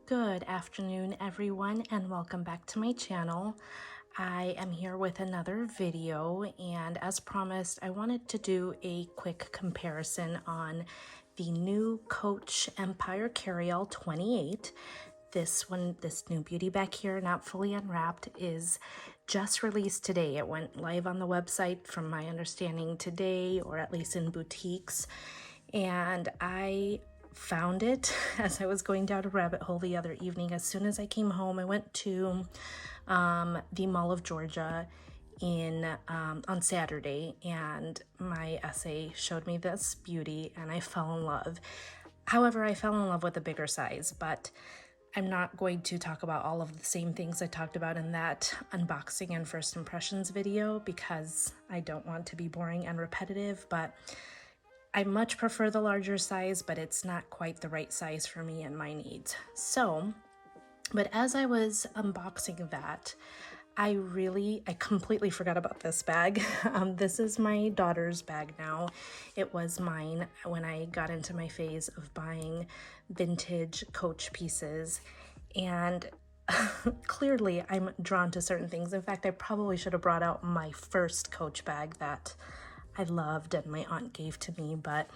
Good afternoon, everyone, and welcome back to my channel. I am here with another video, and as promised, I wanted to do a quick comparison on the new COACH Empire Carryall 28. This new beauty back here, not fully unwrapped, is just released today. It went live on the website, from my understanding, today, or at least in boutiques, and I found it as I was going down a rabbit hole the other evening. As soon as I came home, I went to the Mall of Georgia on Saturday, and my essay showed me this beauty, and I fell in love. However, I fell in love with a bigger size, but I'm not going to talk about all of the same things I talked about in that unboxing and first impressions video, because I don't want to be boring and repetitive, but I much prefer the larger size, but it's not quite the right size for me and my needs. But as I was unboxing that, I completely forgot about this bag. This is my daughter's bag now. It was mine when I got into my phase of buying vintage Coach pieces. And clearly I'm drawn to certain things. In fact, I probably should have brought out my first Coach bag that I loved and my aunt gave to me, but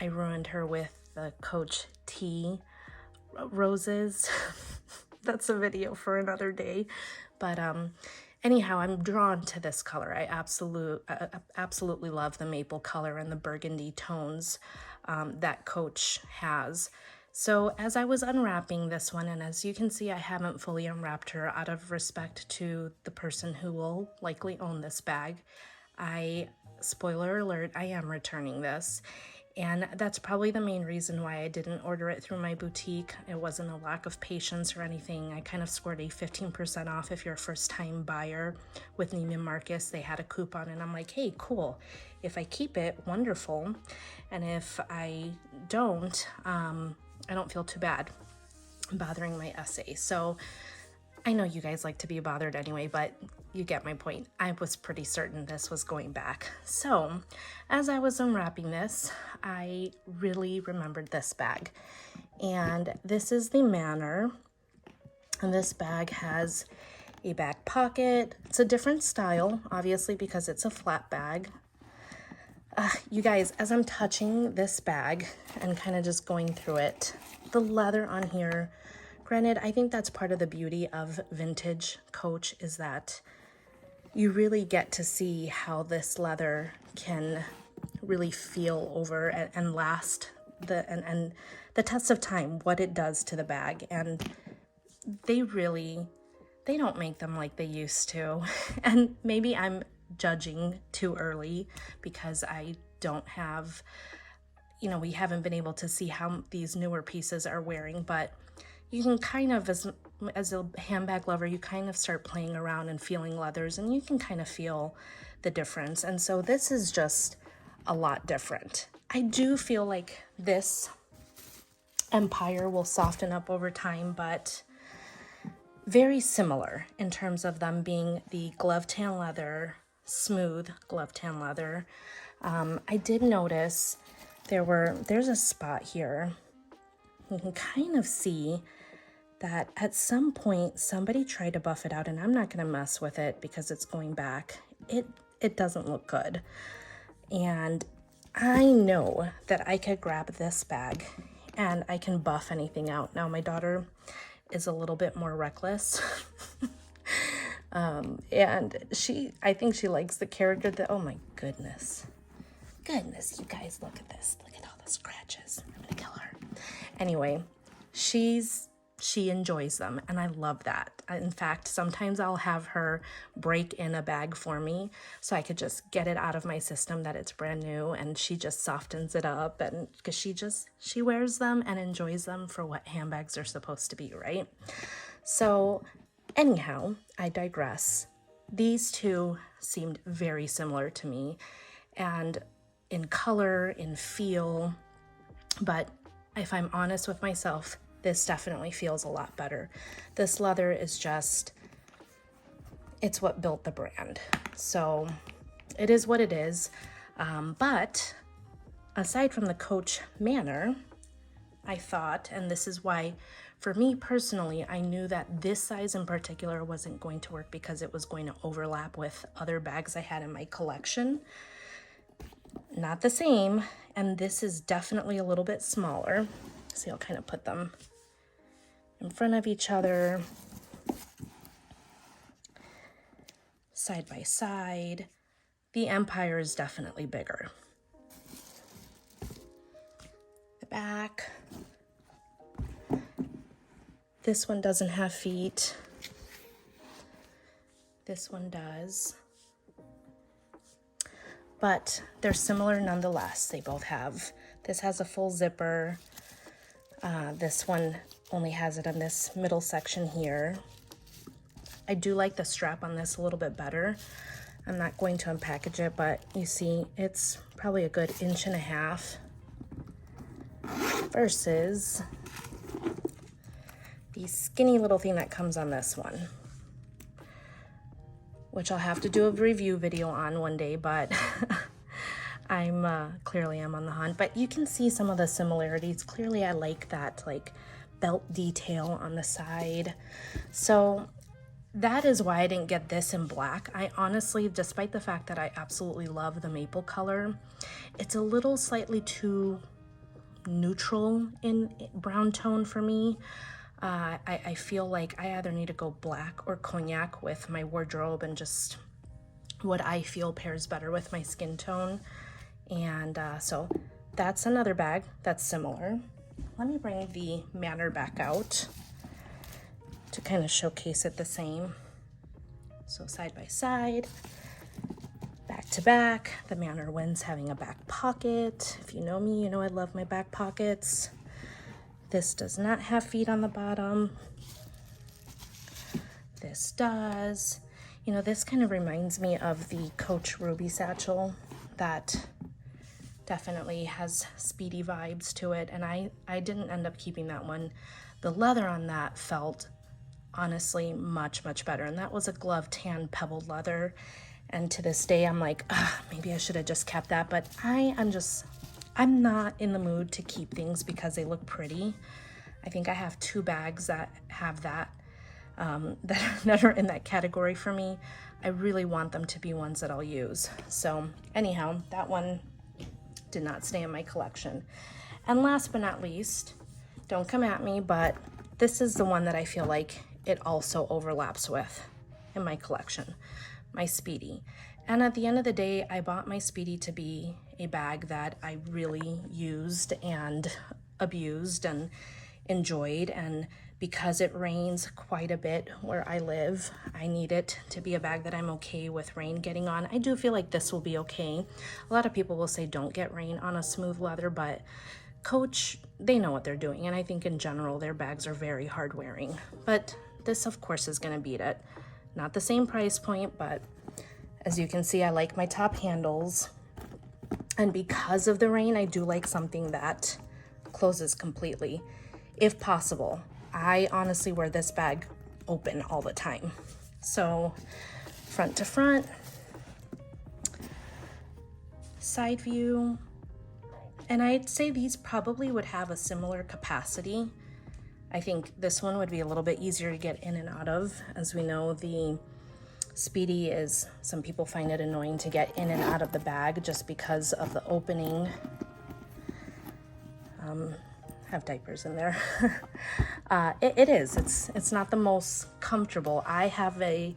I ruined her with the Coach tea roses. That's a video for another day. But anyhow, I'm drawn to this color. I absolutely love the maple color and the burgundy tones that Coach has. So as I was unwrapping this one, and as you can see, I haven't fully unwrapped her out of respect to the person who will likely own this bag, spoiler alert, I am returning this. And that's probably the main reason why I didn't order it through my boutique. It wasn't a lack of patience or anything. I kind of scored a 15% off if you're a first-time buyer with Neiman Marcus. They had a coupon, and I'm like, hey, cool. If I keep it, wonderful. And if I don't feel too bad bothering my essay. So I know you guys like to be bothered anyway, but you get my point. I was pretty certain this was going back. So as I was unwrapping this, I really remembered this bag. And this is the Manor. And this bag has a back pocket. It's a different style, obviously, because it's a flat bag. You guys, as I'm touching this bag and kind of just going through it, the leather on here, granted, I think that's part of the beauty of vintage Coach, is that you really get to see how this leather can really feel over and last and the test of time, what it does to the bag. And they don't make them like they used to. And maybe I'm judging too early because I don't have, we haven't been able to see how these newer pieces are wearing, but you can kind of, as a handbag lover, you kind of start playing around and feeling leathers, and you can kind of feel the difference. And so this is just a lot different. I do feel like this Empire will soften up over time, but very similar in terms of them being the glove tan leather, smooth glove tan leather. I did notice there's a spot here. You can kind of see that at some point somebody tried to buff it out, and I'm not going to mess with it because it's going back. It doesn't look good. And I know that I could grab this bag and I can buff anything out. Now, my daughter is a little bit more reckless. And I think she likes the character that, oh my goodness, you guys, look at this. Look at all the scratches. I'm going to kill her. Anyway, she enjoys them, and I love that. In fact, sometimes I'll have her break in a bag for me so I could just get it out of my system that it's brand new, and she just softens it up, and because she wears them and enjoys them for what handbags are supposed to be, right? So anyhow, I digress. These two seemed very similar to me, and in color, in feel, but if I'm honest with myself, this definitely feels a lot better. This leather is it's what built the brand. So it is what it is. But aside from the Coach Manor, I thought, and this is why, for me personally, I knew that this size in particular wasn't going to work because it was going to overlap with other bags I had in my collection. Not the same, and this is definitely a little bit smaller. See, I'll kind of put them in front of each other, side by side. The Empire is definitely bigger. The back. This one doesn't have feet. This one does. But they're similar nonetheless. They both have, this has a full zipper. This one only has it on this middle section here. I do like the strap on this a little bit better. I'm not going to unpackage it, but you see it's probably a good 1.5 inches versus the skinny little thing that comes on this one, which I'll have to do a review video on one day, but I'm clearly I'm on the hunt. But you can see some of the similarities. Clearly I like that like belt detail on the side. So that is why I didn't get this in black. I honestly, despite the fact that I absolutely love the maple color, it's a little slightly too neutral in brown tone for me. I feel like I either need to go black or cognac with my wardrobe and just what I feel pairs better with my skin tone. And so that's another bag that's similar. Let me bring the Manor back out to kind of showcase it the same. So side by side, back to back. The Manor wins having a back pocket. If you know me, you know I love my back pockets. This does not have feet on the bottom. This does. You know, this kind of reminds me of the Coach Ruby satchel that definitely has speedy vibes to it. And I didn't end up keeping that one. The leather on that felt honestly much, much better. And that was a glove tan pebbled leather. And to this day, I'm like, maybe I should have just kept that. But I'm not in the mood to keep things because they look pretty. I think I have 2 bags that have that, that are in that category for me. I really want them to be ones that I'll use. So anyhow, that one did not stay in my collection. And last but not least, don't come at me, but this is the one that I feel like it also overlaps with in my collection, my Speedy. And at the end of the day, I bought my Speedy to be a bag that I really used and abused and enjoyed. And because it rains quite a bit where I live, I need it to be a bag that I'm okay with rain getting on. I do feel like this will be okay. A lot of people will say don't get rain on a smooth leather, but Coach, they know what they're doing. And I think in general, their bags are very hard wearing. But this, of course, is going to beat it. Not the same price point, but as you can see, I like my top handles. And because of the rain, I do like something that closes completely, if possible. I honestly wear this bag open all the time. So front to front, side view, and I'd say these probably would have a similar capacity. I think this one would be a little bit easier to get in and out of. As we know, the Speedy is, some people find it annoying to get in and out of the bag just because of the opening. Have diapers in there. It's not the most comfortable. I have a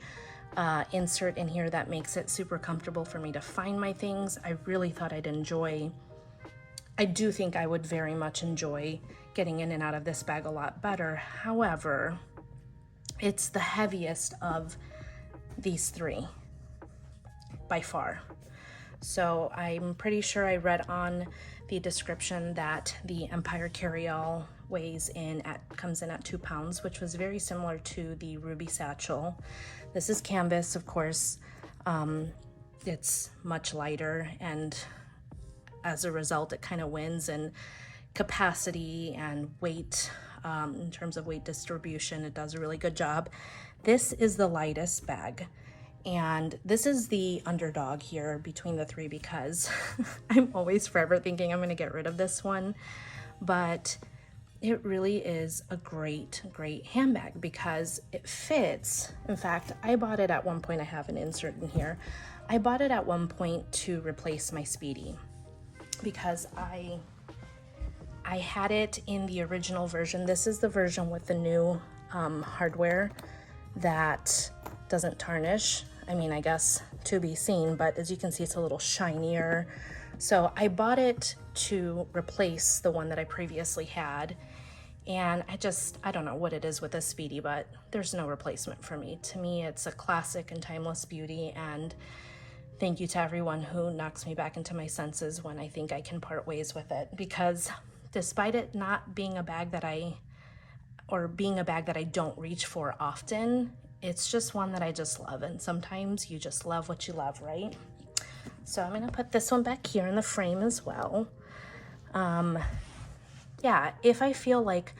insert in here that makes it super comfortable for me to find my things. I really thought I'd enjoy, I do think I would very much enjoy getting in and out of this bag a lot better. However, it's the heaviest of these 3 by far. So I'm pretty sure I read on the description that the Empire Carryall comes in at 2 pounds, which was very similar to the Ruby satchel. This is canvas, of course. It's much lighter, and as a result, it kind of wins in capacity and weight. In terms of weight distribution, it does a really good job. This is the lightest bag, and this is the underdog here between the 3 because I'm always forever thinking I'm going to get rid of this one. But it really is a great handbag because it fits. In fact, I bought it at one point. I have an insert in here. I bought it at one point to replace my Speedy because I had it in the original version. This is the version with the new hardware that doesn't tarnish. I mean, I guess to be seen, but as you can see, it's a little shinier. So I bought it to replace the one that I previously had. And I don't know what it is with a Speedy, but there's no replacement for me. To me, it's a classic and timeless beauty. And thank you to everyone who knocks me back into my senses when I think I can part ways with it. Because despite it not being a bag that being a bag that I don't reach for often, it's just one that I just love. And sometimes you just love what you love, right? So I'm gonna put this one back here in the frame as well. Yeah, if I feel like,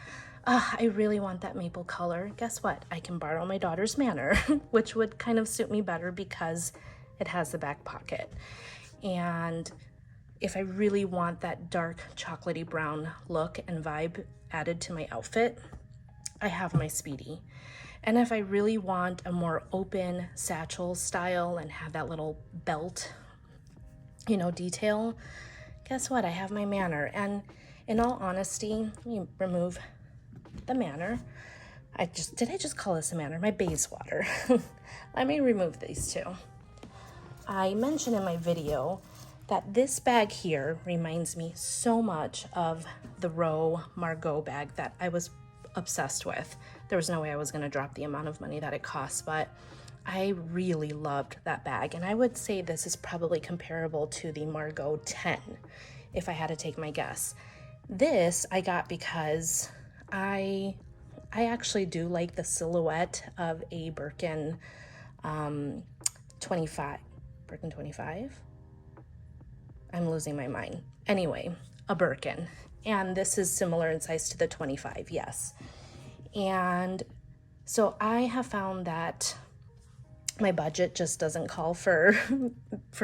I really want that maple color, guess what? I can borrow my daughter's Manor, which would kind of suit me better because it has the back pocket. And if I really want that dark chocolatey brown look and vibe added to my outfit, I have my Speedy. And if I really want a more open satchel style and have that little belt, detail, guess what? I have my Manor. And in all honesty, let me remove the Manor. Did I just call this a Manor? My Bayswater. Let me remove these two. I mentioned in my video that this bag here reminds me so much of the Row Margot bag that I was obsessed with. There was no way I was going to drop the amount of money that it costs, but I really loved that bag. And I would say this is probably comparable to the Margot 10, if I had to take my guess. This I got because I actually do like the silhouette of a Birkin 25. Birkin 25? I'm losing my mind. Anyway, a Birkin. And this is similar in size to the 25, yes. And so I have found that my budget just doesn't call for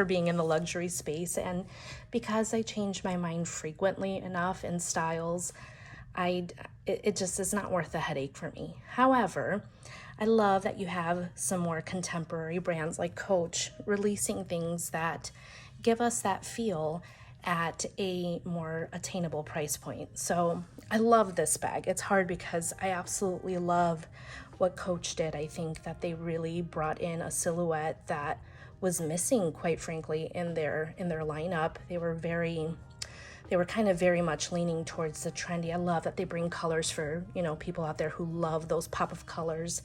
being in the luxury space. And because I change my mind frequently enough in styles, it just is not worth the headache for me. However, I love that you have some more contemporary brands like Coach releasing things that give us that feel at a more attainable price point. So I love this bag. It's hard because I absolutely love what Coach did. I think that they really brought in a silhouette that was missing, quite frankly, in their lineup. They were kind of very much leaning towards the trendy. I love that they bring colors for, people out there who love those pop of colors.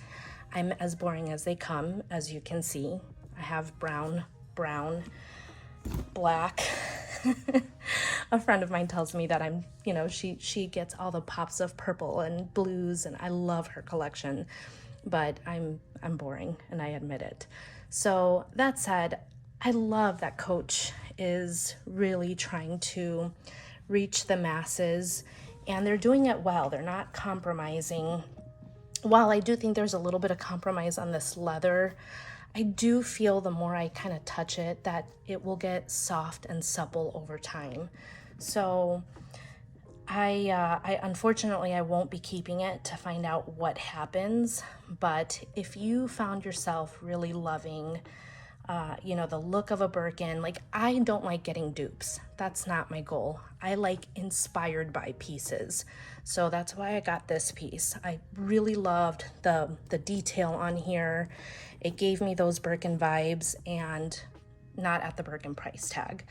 I'm as boring as they come, as you can see. I have brown, black. A friend of mine tells me that I'm, she gets all the pops of purple and blues, and I love her collection, but I'm boring, and I admit it. So that said, I love that Coach is really trying to reach the masses, and they're doing it well. They're not compromising. While I do think there's a little bit of compromise on this leather, I do feel the more I kind of touch it that it will get soft and supple over time. So I unfortunately, I won't be keeping it to find out what happens. But if you found yourself really loving, the look of a Birkin, like, I don't like getting dupes. That's not my goal. I like inspired by pieces. So that's why I got this piece. I really loved the detail on here. It gave me those Birkin vibes and not at the Birkin price tag.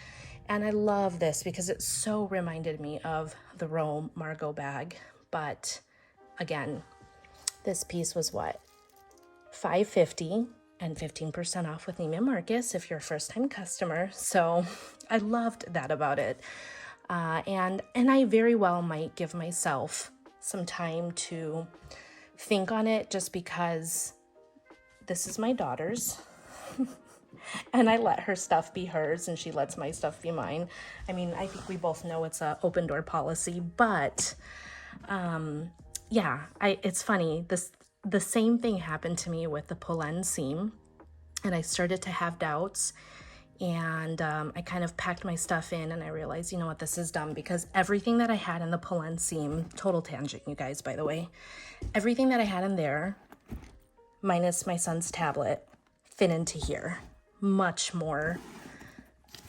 And I love this because it so reminded me of the Row Margot bag. But again, this piece was what? $5.50 and 15% off with Neiman Marcus if you're a first-time customer. So I loved that about it. And I very well might give myself some time to think on it, just because this is my daughter's and I let her stuff be hers and she lets my stuff be mine. I mean, I think we both know it's an open door policy, but yeah, it's funny. The same thing happened to me with the pull-end seam, and I started to have doubts. and I kind of packed my stuff in, and I realized, you know what, this is dumb, because everything that I had in the pull-in seam, total tangent, you guys, by the way, everything that I had in there, minus my son's tablet, fit into here. Much more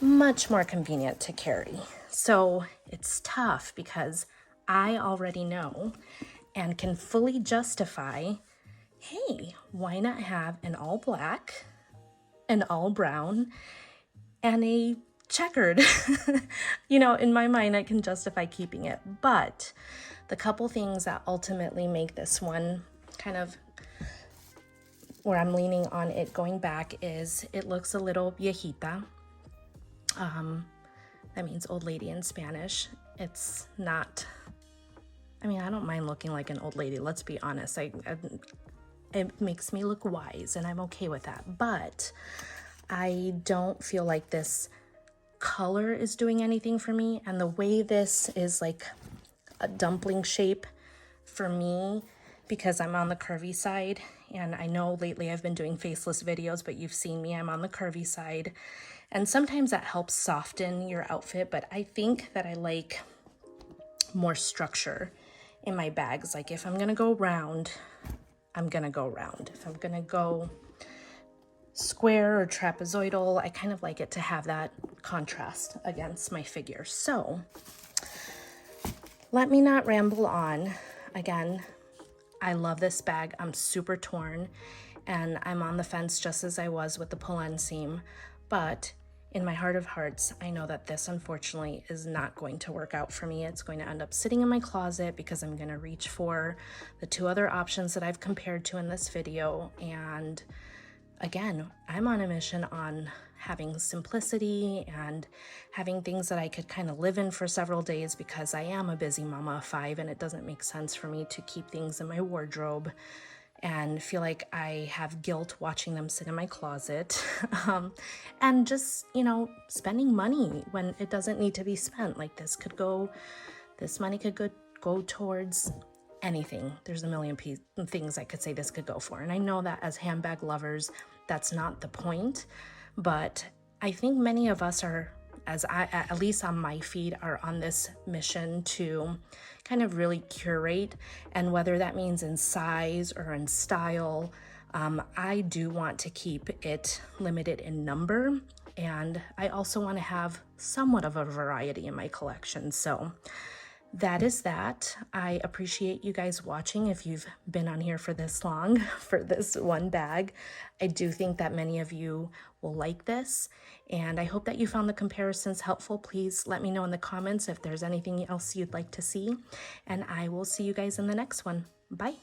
convenient to carry. So it's tough because I already know and can fully justify, hey, why not have an all black, an all brown, and a checkered? You know, in my mind, I can justify keeping it. But the couple things that ultimately make this one kind of where I'm leaning on it going back is it looks a little viejita. That means old lady in Spanish. It's not, I mean, I don't mind looking like an old lady, let's be honest. It makes me look wise, and I'm okay with that. But I don't feel like this color is doing anything for me. And the way this is like a dumpling shape for me, because I'm on the curvy side, and I know lately I've been doing faceless videos, but you've seen me, I'm on the curvy side. And sometimes that helps soften your outfit, but I think that I like more structure in my bags. Like if I'm gonna go round, I'm gonna go round. If I'm gonna go square or trapezoidal, I kind of like it to have that contrast against my figure. So let me not ramble on. Again, I love this bag. I'm super torn, and I'm on the fence just as I was with the pull-in seam. But in my heart of hearts, I know that this unfortunately is not going to work out for me. It's going to end up sitting in my closet because I'm going to reach for the two other options that I've compared to in this video. And again, I'm on a mission on having simplicity and having things that I could kind of live in for several days, because I am a busy mama of 5, and it doesn't make sense for me to keep things in my wardrobe and feel like I have guilt watching them sit in my closet. And just, you know, spending money when it doesn't need to be spent. Like this money could go towards anything. There's a million things I could say this could go for. And I know that as handbag lovers, that's not the point. But I think many of us are, at least on my feed, are on this mission to kind of really curate. And whether that means in size or in style, I do want to keep it limited in number. And I also want to have somewhat of a variety in my collection. So that is that. I appreciate you guys watching if you've been on here for this long, for this one bag. I do think that many of you will like this, and I hope that you found the comparisons helpful. Please let me know in the comments if there's anything else you'd like to see, and I will see you guys in the next one. Bye.